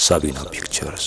ሳቢና ፒክቸርስ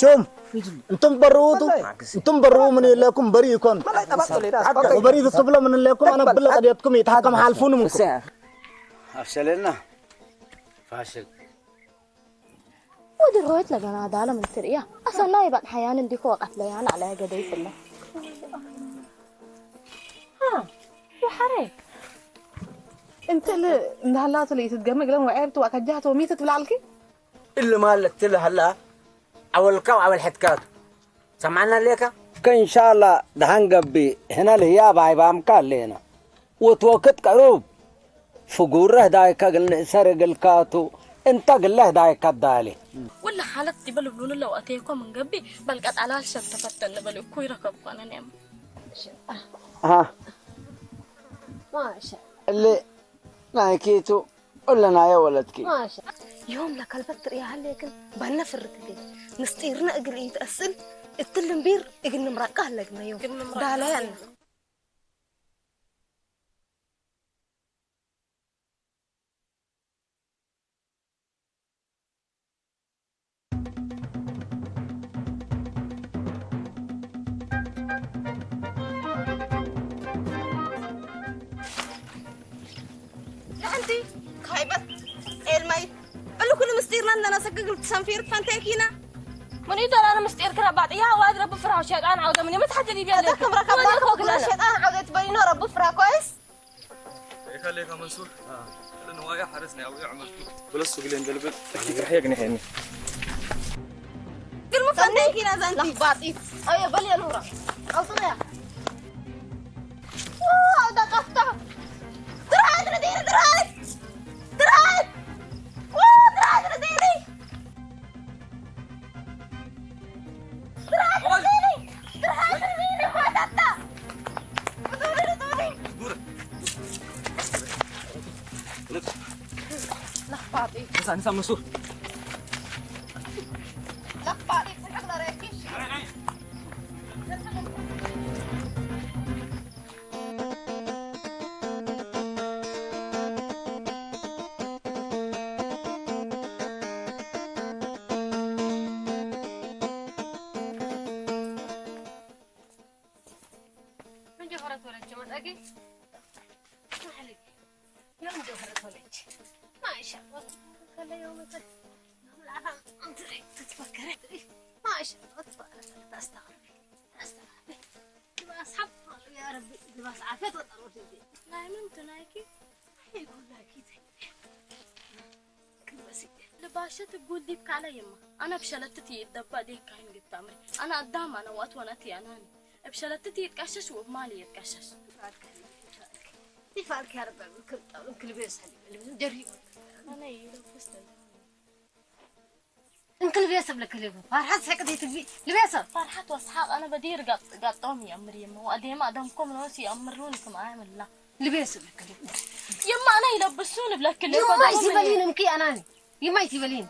شوم انتم برو من لكم بريكم وبري الطفله من لكم انا بقول قضيتكم يتحكم حالفون منكم افشلنا فاشل ودي رويت لنا عداله من سريه اصلا نايبه حيان ديكو قتليان على قدي فله ها وحريك انت اللي هلا اللي تتجمع لهم وعيبت وكجهت وميتت بالعلكي اللي ما قلت له هلا أولكا وأول حتكات سمعنا ليك إن شاء الله دهان قبي هنا الهياب عيبام قال لنا وتوقت قروب فقوره دايكا قلنا سرق الكاتو انت قل له دايكا دالي ولا حالك تبلو بلون لو أتيكم من قبي بل قد على الشب تفتن بلو كوي ركب وانا نعم ها ما شاء اللي نايكيتو قل لنا يا ولدكي ما شاء يوم لك البتر يا هليكن بلنا فرتكي نستيرنا اقل يتأسل التلم بير اقل نمرقه لقنا يوم دالين انتي خايبة المي قالوا كل مستيرنا عندنا سقق التسنفير فانتاكينا من يدور انا مستير كره بعض يا واد رب فرع شيطان عوده من متى حد يبي عليك كم ركب بالك الشيطان عوده تبينه رب فرع كويس خليك يا منصور لانه وايا حارسني او يعمل بلس قلين قلبت يحيقني حيني كل فانتاكينا زنتي لخباطي اي بل يا نورا اصلي ده قطع درعت رديني درعت درعت درعت رديني درعت رديني درعت رديني خدتها لخباطي بس انا سام منصور لخباطي تقدر يكش ما شاء الله خلي يومك انت تتفكري ما شاء الله استغربي أصحاب يا ربي بس عافيت وطروت دي لا نمت نايكي هي كلها كده كل بس لباشا تقول ديك على يما انا بشلتتي الدبا ديك كاين قلت امري انا قدام انا واتونتي اناني بشلتتي يتكشش وبمالي يتكشش دفعك يا رب كل بيس اللي جري انا يلبست انكل بيسب لك اللي فرحت سكتي تبي لبيسب فرحت واصحاب انا بدير قطهم يا امري يما وقديم ادمكم نوسي امرونكم اعمل لا لبيسب لك اللي يما انا يلبسوني بلاك اللي يما يسيبلين مكي اناني يما يسيبلين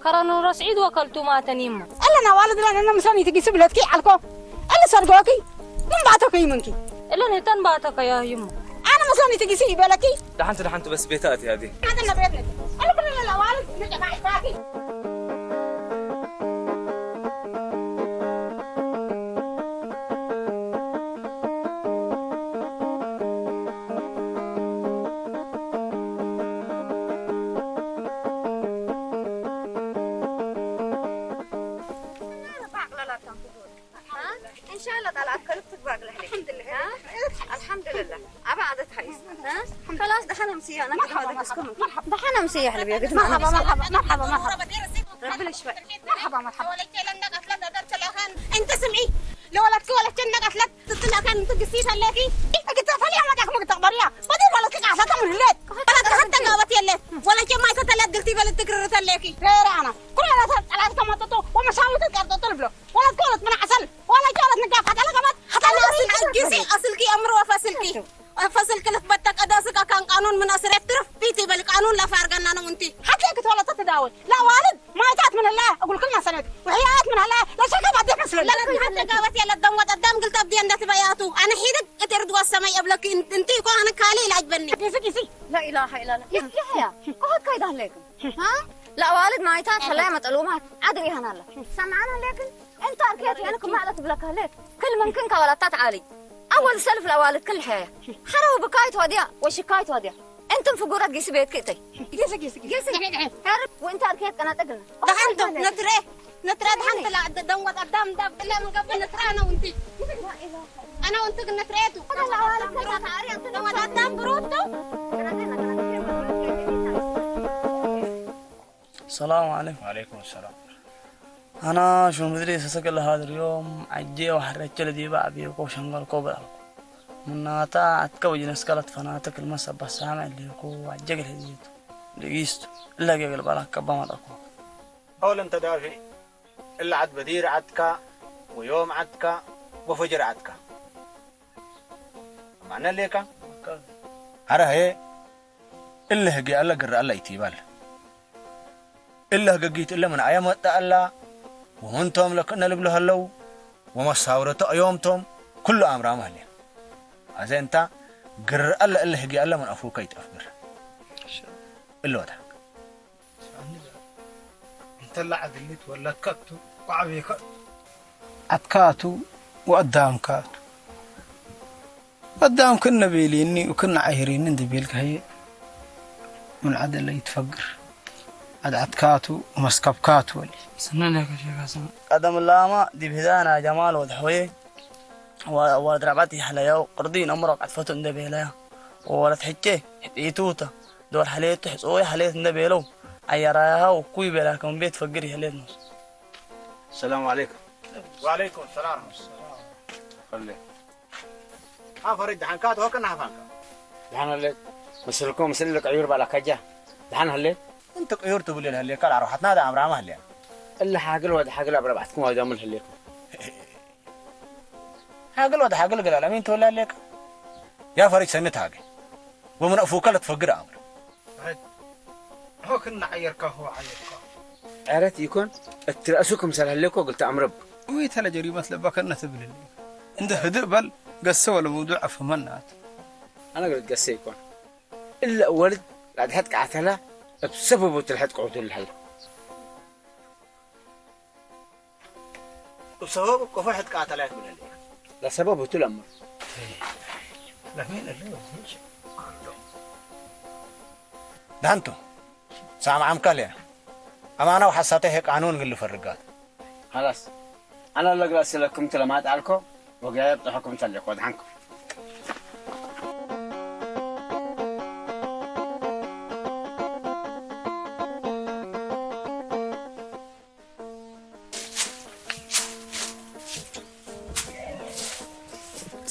كرانو رسعيد وكلتو ما تنيم الا انا والد انا مساني تجي سبلتكي علكو الا سرقوكي من بعتكي منكي الا نتن باتك يا يمو انا مساني تجي سيبلكي دحنت بس بيتاتي هذه هذا اللي بيتك انا كل لا والد نجي معاكي ان شاء الله طلعت كلتك باقله الحمد لله الحمد لله ابعدت هايس خلاص دخلنا مسيح انا مرحبا دخلنا مسيح اللي بيقدم مرحبا ربنا يشفى مرحبا انت سمعي لو ولدك ولا كنا قتلت تطلع كان انت قسيت هلاكي قلت فلي ما تاخذ تخبريها بعدين ولدك عصا من الليل ولدك حتى قاوتي الليل ولا كما تتلد قلتي بل تكرر تلاكي غير انا كل على كما تطو ومساوي تقدر تطلب له ولا تقولت من عسل ولا جالت نقاف حتى لقمت حتى قسي أصلكي أمر وفصلكي فصلك لك بدك أداسك كان قانون من أسرة ترف بيتي بالقانون لا فارقنا أنا وأنتي حكيك ولا تتداول لا والد ما جات من الله اقول كلنا سند وحيات من الله لا شك بعد بس لا حتى قاوتي يلا الدم قدام قلت أبدي أنت بياتو أنا حيدك ترد والسماء قبلك أنتي كو أنا كالي لا عجبني كيفي لا اله الا الله يحيى قعد كايده عليكم ها لا والد ما يتات خليها مطلومات ادري هنا لك سمعنا لكن انت اركيتي انكم ما علت بلك هلك كل ممكن كولتات عالي اول سلف لوالد كل حياه حرو بكايت وديا وشكايت وديا انتم فقورات قيس بيت كيتي قيسي وانت اركيت انا تقلنا دحنتو نترى دحنت لا دم قدام دب لا من قبل نترى أنا وأنتي أنا وأنت نتريتو لا والد كل عاري دم قدام بروتو السلام عليكم. وعليكم السلام. أنا شو مدري سسقل هذا اليوم عجي وحرجت لدي بعبي وكوشنقل كوبر من ناتا أتكوج نسكلت فناتك المسب بس عمل اللي يكو عجقل هديت لقيست إلا قبل بالك كبما أكو أول أنت دافي إلا عد بدير عدك ويوم عدك وفجر عدك معنى ليك أرى هي إلا هجي الله قرر الله يتيبال إلا هجيت إلا من عيام الله وهنتم لكنا لبله اللو وما صورته يومتم كل أمر عمله هذا أنت قرر الله إلا هجي الله من أفوك يتأخبر إلا وده أنت اللي عدلت ولا كتو وعبيك أتكاتو وقدام كاتو قدام كنا بيليني وكنا عايرين ندي بيلك هي من عدل اللي يتفقر أدعتكاتو ومسكبكاتو ولي سنة لك يا شيخ حسن قدم اللامة دي بهدانا جمال ودحوي ودرعباتي حلايا قردين أمرك عطفتو اندبه لها ولا تحكي حبيتوتا دور حليتو حسوي حليت اندبه لو عيراها وكوي بلاكم بيت فقري حليت نص. السلام عليكم. وعليكم السلام. خلي فريد دحنكات هو كنا حفانك دحان هليت مسلكم مسلك عيور بلا كجا دحان هليت انت قيور تقول لي هلي قال روحتنا ده امر عمل يعني الا حاجل ولا حاجل بربعتكم هذا من هليت حاجل وده حاجل قال مين تقول لك يا فريد سنت حاجه ومن افوك لا تفقر امر هو كنا عيركه هو عيركه عرفت يكون الترأسكم سال هليكو قلت امرب ويتلا جريمه لبكنا تبل لي عنده هدء بل قسوا الموضوع افهمنات انا قلت قسي يكون الا ولد لا تحتك عتله بسبب تلحتك عود الحي وسبب كفحت قاتلات من اللي لا سبب تلمر لا مين اللي ده انتو سامع عم كليا اما انا وحساته هيك قانون اللي فرقات خلاص انا اللي اقرا لكم كلمات عليكم وجايب تحكم تلك ودعنكم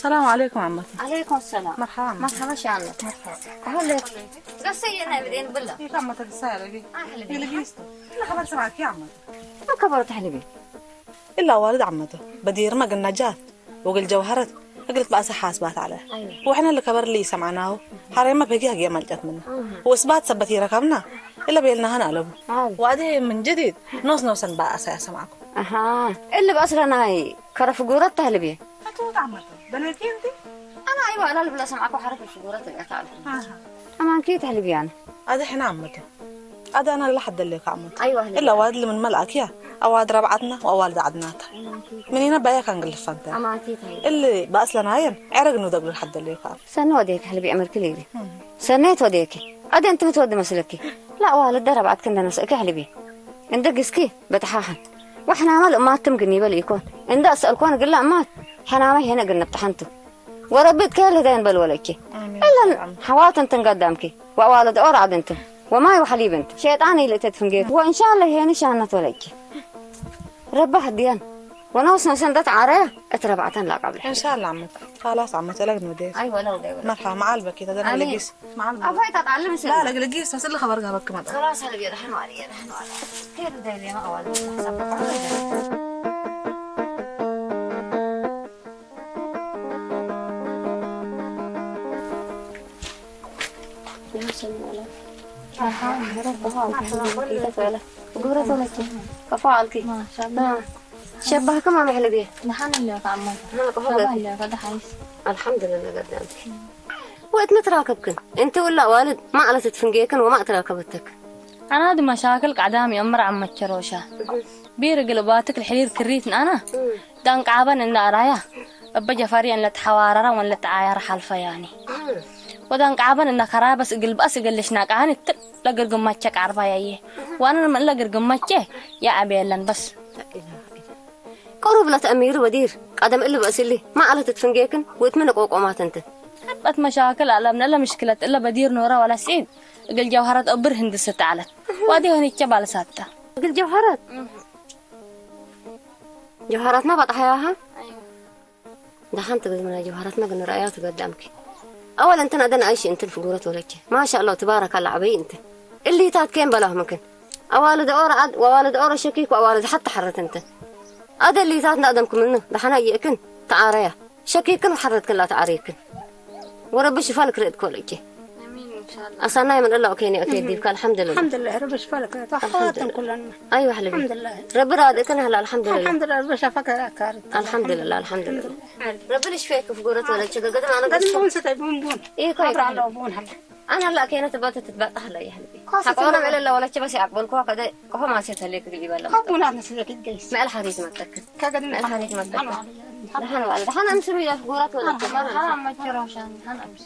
السلام عليكم عمتي. عليكم السلام. مرحبا. مرحبا شانك. مرحبا. هلك قصي انا بدين بالله. كيف عمتك السائلة دي؟ حلبي. لقيسته. لا خبرت معك يا عمتي. ما كبرت حلبي. إلا والد عمته بدير ما قلنا جات وقل جوهرت قلت بقى حاسبات عليه. أيوة. وإحنا اللي كبر لي سمعناه حريم ما بقيها قيام جات منه. وإثبات سبتي ركبنا إلا بيلنا هنقلب. وهذه من جديد نص بقى أساس معكم. أها اللي بأسرنا هاي كرف جورت حلبي. أنت عمته بنتي أنت؟ أنا أيوة أنا اللي بلا سمعك وحرف الفجورات اللي تعرف. أما أكيد حلبي يعني. هذا إحنا عمته. هذا أنا اللي حد اللي كعمته. أيوة إلا والد اللي من ملأك يا أواد ربعتنا وأوالد عدناتها. من هنا بقى كان قل فانتا. أما أكيد هاي. اللي بأصلنا هاين عرق إنه دقل حد اللي كعب. سنة وديك حلبي أمر كليري. سنة وديك. أدي أنت متودي مسلكي. لا والد ربعت كنا نسأك حلبي. عندك اسكي بتحاحن. وإحنا عمل أمات تمقني بل يكون. عند أسألكون قل لا أمات. حنا ما هنا قلنا بتحنتو. وربيت كل هذين بالولكي. إلا حواتن تنقدمكي ووالد أورعد أنت. وما هو حليب أنت شيطاني اللي تدفنجيك وإن شاء الله هي نشانة ولكي ربها الديان ونوصنا سندت عارية اتربعتن لا قبل إن شاء الله عمت خلاص عمت لك ندير أيوة لو دير مرحبا مع قلبك كده ده أنا لقيس مع قلبك أبغى تتعلم سنة لا لقيس بس اللي خبرك هبك كمان خلاص هلا بيرحنوا علي كيف داير يا ما أول شبه كمان محلبيه نحن اللي طعمه الحمد لله قدامك وقت متراكبكن انت ولا والد ما قالت تفنجيكن وما تراكبتك انا هذه مشاكل قدامي امر عم تشروشه بير قلباتك الحرير كريتن انا دانك عابن ان ارايا ابا جفاري ان لا تحوارره ولا تعاير حلفه يعني ودانك عابن ان خرابس قلب اس قلشنا قاني لا قرقماتك عرفا ياي وانا ما لا قرقماتك يا ابيلن بس قرب لا تأمير ودير قدم اللي بأسلي ما قالت تفنجيكن ويتمنى قوقومات انت حبت مشاكل على من لا مشكلة إلا بدير نورا ولا سعيد قل جوهرات أبر هندسة على وادي هني تبال ساتة قل جوهرات جوهرات ما بطحياها دخنت قد من جوهرات ما قلنا رأيات قدامك أولا انت ندنا أي شيء انت الفقورة ولك ما شاء الله تبارك الله عبي انت اللي تات كين بلاه ممكن أوالد أورا عد ووالد أورا شكيك ووالد حتى حرت انت هذا اللي تاتنا أدمكم منه دحنا يأكن تعاريا شكيكن وحرتكن لا تعاريكن ورب شفالك ريت كولك امين ان شاء الله اصلا من الله اوكي اكيد ديك الحمد لله الحمد لله رب شفالك تحفاتن كلنا ايوه حلبي الحمد لله رب رادك هلا الحمد لله الحمد لله رب شفاك كارت الحمد لله الحمد لله رب يشفيك في قرة ولا شيء قدم انا قدم بون ستي بون ايه كويس على بون هلا انا لا كانت تبات تتبقى هلا يا حلبي حقونا من الله ولا شيء بس يعقبون كوا كذا كوا ما سيت هليك اللي بالله خبون انا سيك الجيس ما الحديث ما تكن كقدم ما الحديث ما تكن دحنا امسي يا في قرة ولا مرحبا ما تشروشان هلا امشي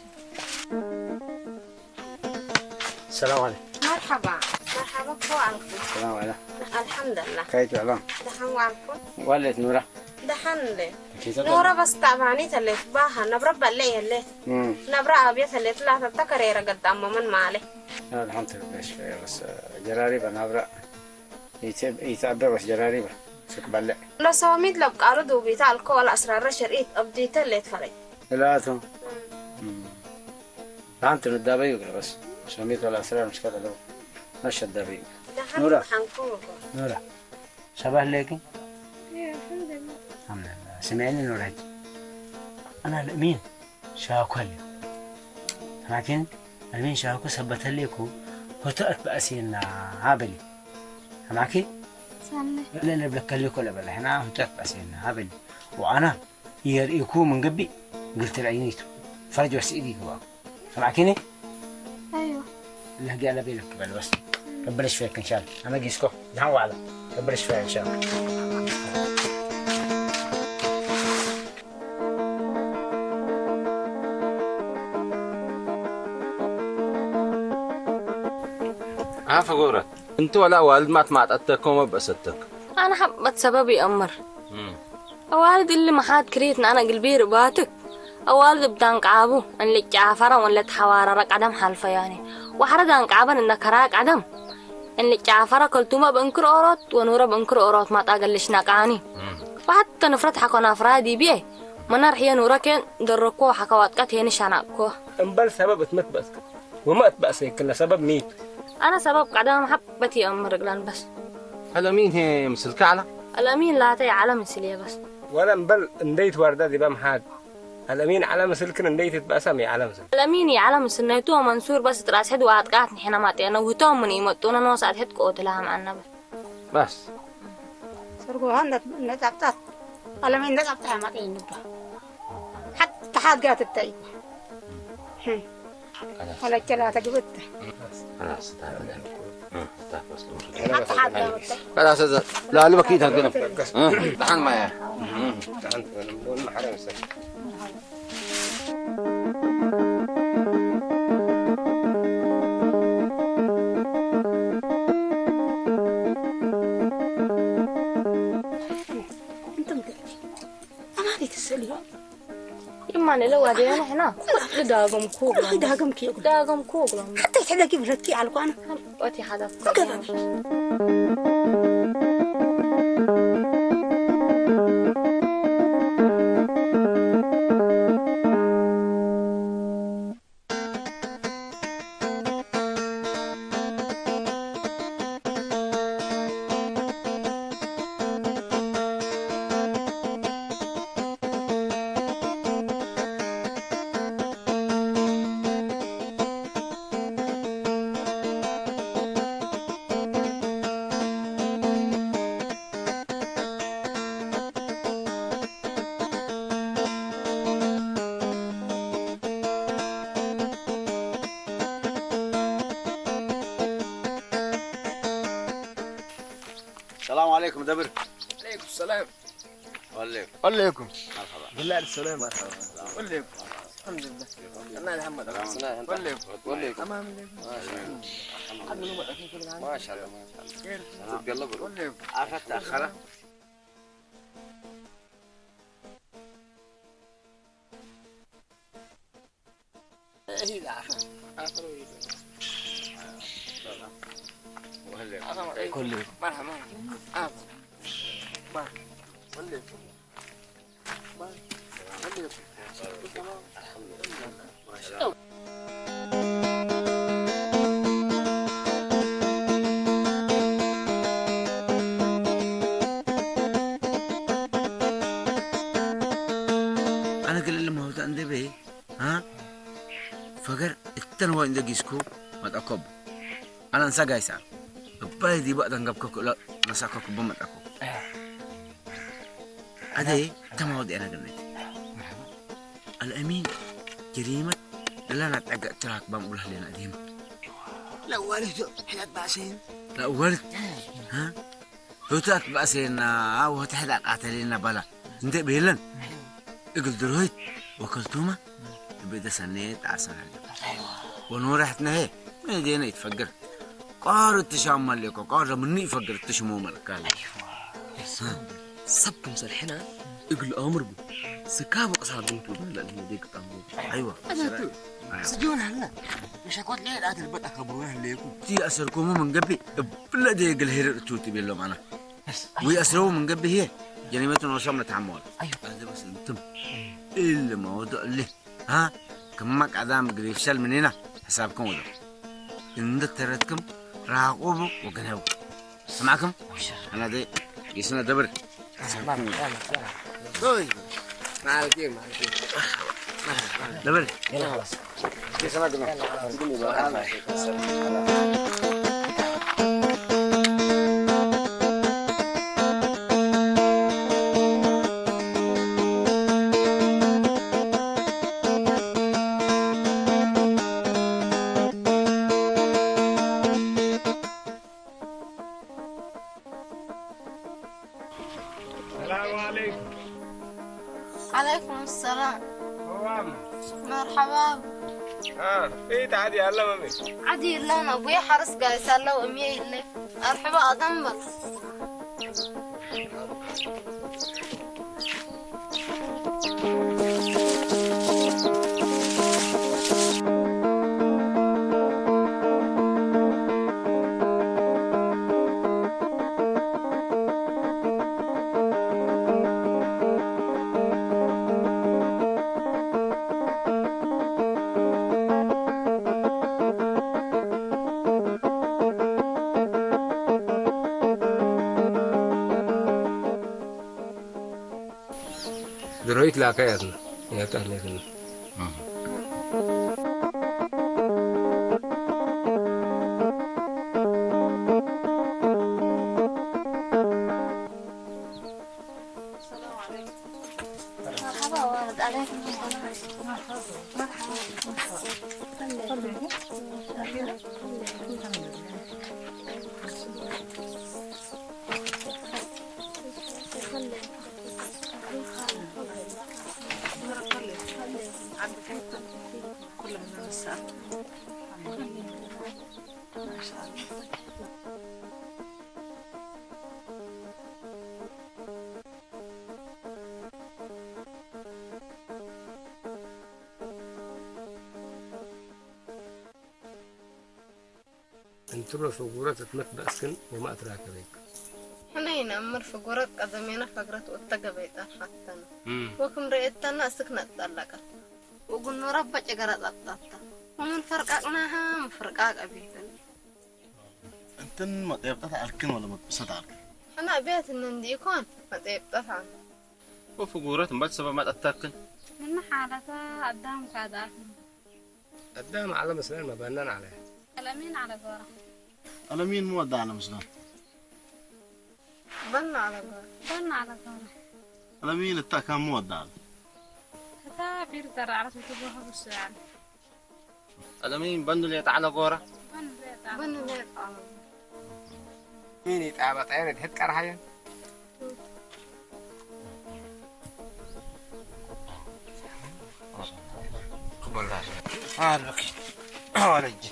السلام عليكم مرحبا مرحبا نبقى وعنكم السلام عليكم الحمد لله كيف تعلم دحن وعنكم ولت نورة دحن لي نورة بس تعباني تلي باها نبرة بلي اللي نبرة أبيض اللي طلعت تكريرة قدام من مالي الحمد لله شوية بس جراري بنبرة يتعبى بس جراري سك بلع لو سواميد لو قالوا دوبي تعالكوا على أسرار الشرقية أبديت اللي تفري لا تو فهمت من الدابي بس سواميد ولا أسرار مشكلة لو مش الدابي نورة نورة شبه ليكي الحمد لله سمعني نورة أنا الأمين شاكو لي لكن الأمين شاكو سبت ليكو وتأت بأسينا هابلي معكي؟ لا لا بلكلك ولا بلا هنا هم تأت بأسينا هابلي وأنا يكون من قبي قلت العينيتو فرج وسيدي هو سمعكيني؟ أيوه اللي هجي على بالك بس ربنا يشفيك إن شاء الله أنا جيسكو دعوة على ربنا يشفيك إن شاء الله عارفة قورة انت ولا والد ما تمعتك وما بقصتك أنا حبت سببي أمر والد اللي ما حد كريتنا أنا قلبي رباتك والد بدانك عابو اللي جعفرة ولا تحواررك عدم حلفة يعني وحردانك عابن إنك راك عدم اللي جعفرة كلتوما بنكر أورات ونورا بنكر أورات ما تقلش ناقاني وحتى نفرت حكونا أفرادي بيه منار هي نورا كان دركوا حكوات كات هي نشانكوا امبل سبب اتمت بس وما اتبأسي كنا سبب ميت أنا سبب قدام محبتي أم رجلان بس الأمين هي مثل كعلة الأمين لا تي على مثلية بس ولا امبل انديت وردة دي بام حاج الأمين على مثل كنا انديت اتبأسمي على مثل الأمين على مثل نيتو منصور بس تراس حد وعد قاعد نحنا ماتي أنا وهتوم من يمتونا نوصل حد قوت لها معنا بس سرقوا هندت نتعبت الأمين نتعبت ما تينبه حتى حد قاعد التايب ولا كلا تجبته خلاص خلاص لا اللي بكيت هالقلم دحين ما يما أنا لو أدي أنا هنا داقم كوب داقم كيوب داقم كوب حتى يحدى كيف رتكي على قانا وأتي حدا السلام عليكم دبر عليكم السلام وعليكم عليكم مرحبا بالله السلام مرحبا عليكم الحمد لله الله يحمد عليكم تمام ما شاء الله تقلب عرفت تأخره كل مرحبا أنا قل لما هو تندي به ها فقر التنوى عند جيسكو ما تأكب أنا نسا جايسا باي دي بقى تنقب كوكو لا نساكو بما تأكب أدي تماودي أنا قلت الأمين جريمة لا نتأجأ تراك بقولها لنا ديما لا والد حيات باسين لا والد ها هو تأت باسين أو تحدث أعتلينا بلا انت بيلن اقل درويت وكلتوما بدا سنيت عسل ونور رحتنا هي من دينا يتفجر قارة تشامل لك قارة مني فقر تشمو ملكال سبكم سلحنا اقل امر بو سكاب اصابين تقول لانه ديك طمو ايوه سجون هلا مش هقول ليه لا تلبط اخبروها ليكم تي اسركم من قبي بلا ديق الهير توتي بيلو معنا ويأسروا من قبي هي يعني متن وشمنا تعمل ايوه هذا بس انتم اللي موضوع اللي ها كمك عدام قريب شل من هنا حسابكم وده إن تردكم راقوبوا وقنهوا سمعكم أنا دي يسنا دبر معلكي دبر يلا خلاص يسنا قنهوا عليكم السلام. مرحبا. ايه تعالي يلا مامي. عادي لنا ابوي حرس قايس الله وامي اللي مرحبا ادمبر. درويت لا كيرنا يا تهلكنا مرحبا ولد عليكم السلام. انتم فقورات تمتبأسكن وما أتراك بيك حنين أمر فقورات قدمينا فقرات واتقبيت أخذتنا وكم رأيتنا سكنت طلقت وقلنا ربك جرت أطاطا ومن فرقاقناها من فرقاق أبيتنا انتن ما طيبتها على ولا ما تبسط على أنا أبيت إن ديكون ما طيبتها وفقورات ما تسبب ما تتاكل من حالتها قدام كاداتنا قدام على مسلم ما بنان عليه الأمين على زورة على مين مودع على مسلم بنا على زورة بنا على زورة على مين التاكا مودع هذا بيرتر على تجوبها بالسؤال الأمين بندو اللي على غورة بنا ليت على مين يتعبط عيني تحت كرهية قبل ذا لك ولجي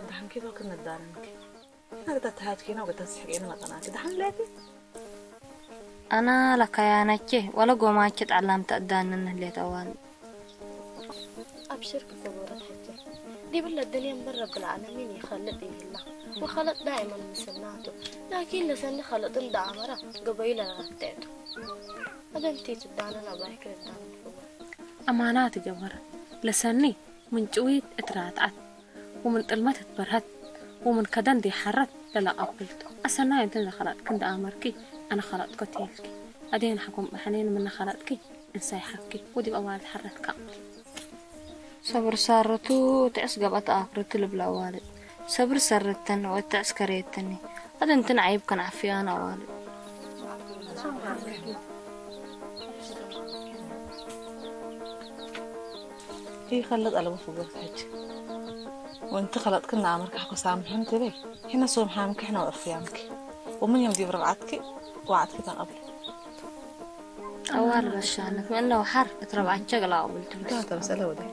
دحين كيف كنا دارنك نقدر تهاتكينا وتسحقينا لقناتي دحين ليكي أنا لك يا نكي ولا قوماكت علامت أداننا اللي توالي أبشر بفقورة حجة دي بالله الدنيا من رب العالمين يخلق به الله وخلق دائما مسناته لكن لسني خلق ضمن عمره قبيلة غتاته هذا انتي تداننا بايك الدان أمانات جوهرة لسني من جويد اتراتعت ومن طلمت برهت ومن كدن دي حرت لا قبلته أصلا أنت خلقت كنت أمركي أنا خلقت كتيلكي أدين حكم حنين من خلقتكي إنساي حكي ودي بأوالد حرت كامل صبر سارتو تعس قبط آخرت لبلا والد صبر سرتن وتعس كريتني أدين تنعيب كان عفيانا والد هي خلت على وفوق حج وانت خلت كنا عمرك حكو سامح انت بي هنا صوم حامك احنا وقفيامك ومن يوم دي بربعتك وعدك كان قبل أول غشانك لأنه حر تربع شغلة قبلت لا تمسألة وده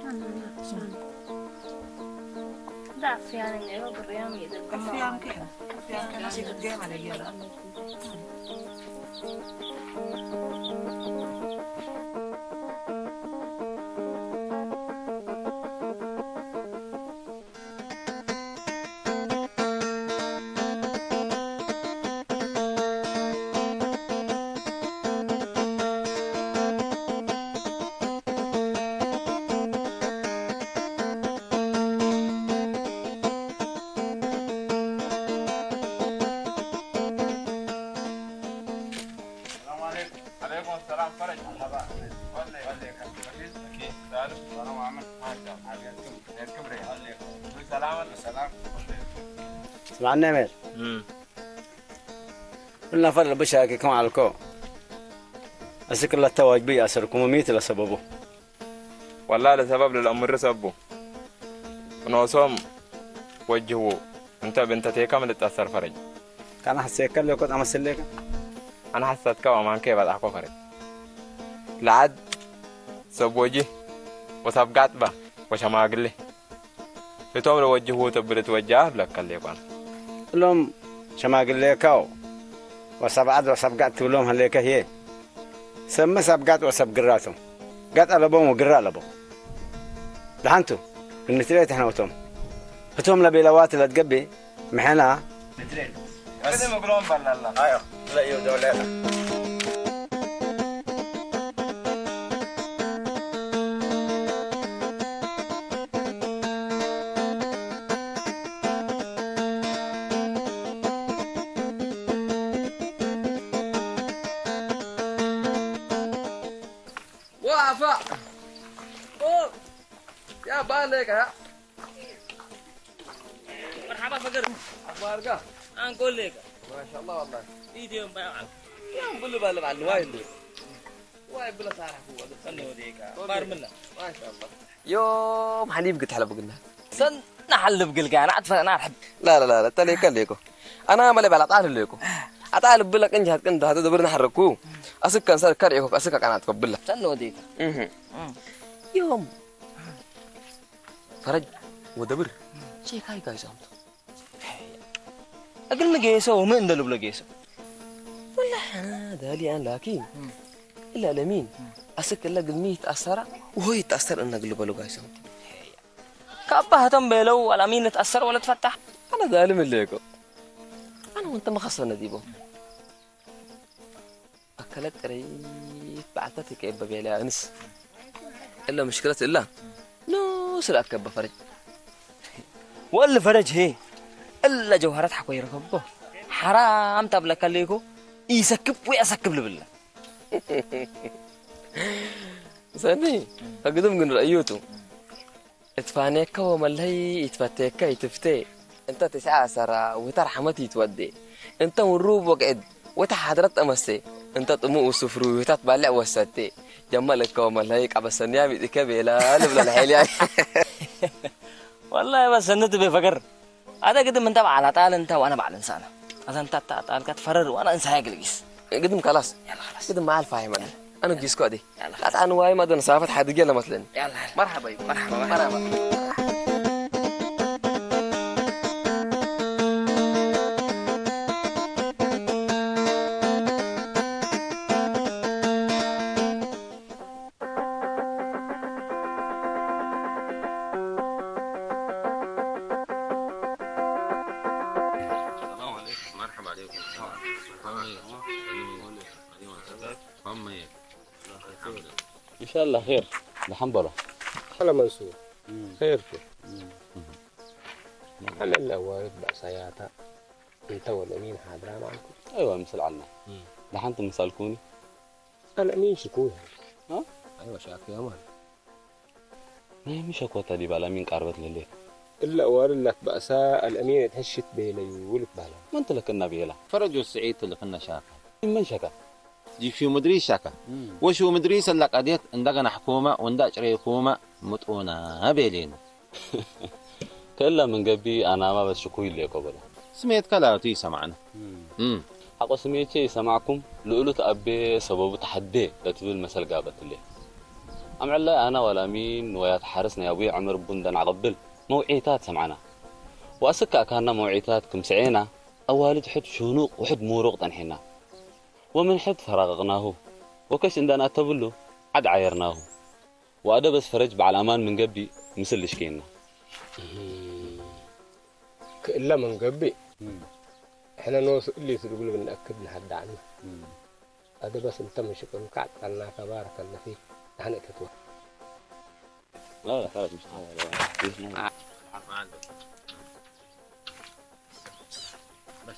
ضعف يعني إنه بالريام يدق أفيامك إحنا أفيامك ناس يتقيم على يلا سمعنا مال قلنا فرق بشاكي كم على الكو أسكر الله تواجبي أسركم وميت لسببه والله لسبب للأمر سببه ونوصم وجهه انت بنت تيكا من تأثر فرج كان حسيك اللي كنت أمثل لك أنا حسيت كمان كيف بعد أحكو فرج لعد سبوجي وسبقات به وشماغله لتوم لو وجهه تبر توجه لك اللي كان لهم شماغله كاو وسبقات لهم هليك هي سمى سبقات وسبقراتهم قات على بوم وقرا على بوم لحنتو النتريت احنا وتوم فتوم لبيلوات اللي تقبي محنا نتريت بس مقلوم بالله ايوه لا يودوا لا وافا يا بالك يا مرحبا فقر اخبارك انقول لك ما شاء الله والله ايدي يوم بيعمل يا بلو بالله على الوايد وايد بلا صار هو خلي وديك بار منه ما شاء الله يوم حليب قلت حلب قلنا سن نحلب قلك انا عاد انا احب لا تلي كليكو انا مالي بلا طالب ليكو اطالب بلك انت كنت هذا دبرنا حركوه اسك كان صار كريكو اسك كان اتقبل سن وديك يوم فرج ودبر شيء كاي كاي سامت اقل نقيسه وما ندلب لقيسه والله هذا لي انا لكن الا لمين اسك لك 100 اثر وهو يتاثر ان اقلب له كاي سامت كابها تنبلو ولا مين تاثر ولا تفتح انا ظالم ليكو انا وانت ما خسرنا ديبو اكلت قريب بعتتك ابا بيلا انس الا مشكله الا نو سلاك كب فرج ولا فرج هي الا جوهرات حكو يركبه حرام تبلك ليكو يسكب ويسكب بالله زني اقدم من رايوتو اتفانيك وملهي اتفتيك يتفتي انت 19 وترحمتي تودي انت والروب وقعد وتحضرت امسي انت طمو وسفرو وتتبلع وساتي جمالك وملهي قبسني يا بيدك بلا لبلا الحيل والله بس انت بفكر هذا قدم انت على طال انت وانا بعد انسان هذا انت طال كتفرر وانا انسى هيجلس قدم خلاص يلا خلاص قدم مع الفاهم انا جيسكو دي لا تعال واي ما دون صافت حد يلا مثلا يلا مرحبا مرحبا إن شاء الله خير الحمد لله أنا منصور خير كيف أنا الأوائل بأسياتا أنت والأمين حاضران معكم أيوة مثل عنا لحنتم مسالكوني الأمين شكوها ها؟ أيوة شاكي يا مان ما هي مش شكوى تدي بالأمين قربت لليك إلا أوائل لك بأساء الأمين تهشت بيلي ولك بالا ما أنت لك النبي لا فرجوا السعيد اللي كنا شاكا من شكا جيفي مدري شاكا وشو مدري سلك أديت عندنا حكومة وعندنا شري حكومة متقونا بيلين كلا من قبي أنا ما بس شكوي اللي قبله سميت كلا تي سمعنا حقو سميتي سمعكم لقولوا تأبي سبب تحدي لتبل مثل قابت اللي أمعلا أنا ولا مين ويتحرسنا يا أبوي عمر بندن عقبل موعيتات سمعنا وأسكا كان موعيتات كم سعينا أوالد حد شنوق وحد موروق تنحينا ومن حد فرغناه وكش عندنا تبلو عد عيرناه وأدا بس فرج بعد الأمان من قبي مثل شكينا إلا من قبي إحنا نوصل اللي تقول بنأكد لحد عنه هذا بس أنت مش كم قاعد لنا كبارك الله فيك نحن كتوه لا خلاص مش حاجة بس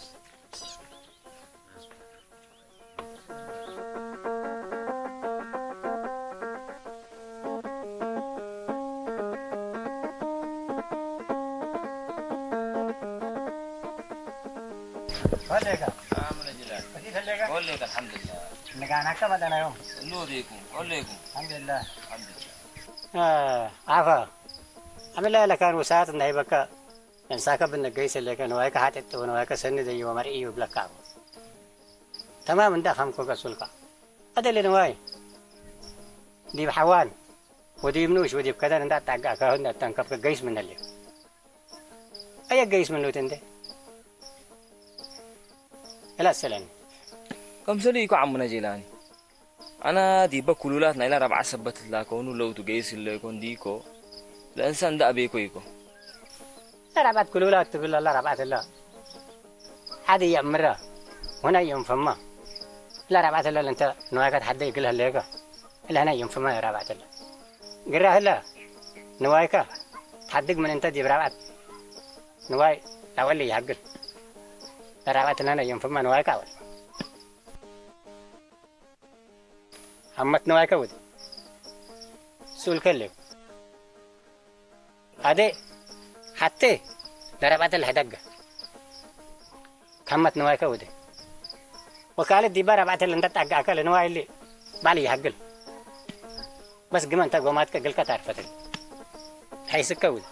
وليك وليك الحمد لله انك انا كبد انا يوم نوديكم وليكم الحمد لله الحمد لله عفا عمل لك كان وساعات انه يبقى انساك بالنقيس اللي كان وهيك حاتت وهيك سن دي ومرئي وبلكاو تمام انت خمكو كسلكا هذا اللي نواي دي بحوان ودي منوش ودي بكذا انت تاقا كهن تنكب قيس من اللي اي قيس من لوتن دي لا السلام كم سليكو عمنا جيلاني أنا دي بكلولاتنا إلى ربع سبت الله كونو لو تجيس اللي يكون ديكو الإنسان ده أبيكو يكو لا ربعت كلولات تقول الله ربعت الله هذه يأمره هنا ينفما لا ربعت الله أنت نوايك حد يقولها ليك إلا هنا ينفما يا ربعت الله قراه لا نوايك تحدق من أنت دي بربعت نواي أولي يحقل لا ربعت الله ينفما نوايك أول همت نوايك ودي سول كله هذا حتى دربات الهدقة كمت نوايك ودي وكالة دي بربات اللي انت تقع كله نواي اللي بالي يحقل بس قم انت قومات كقل كتار فتل حيث كود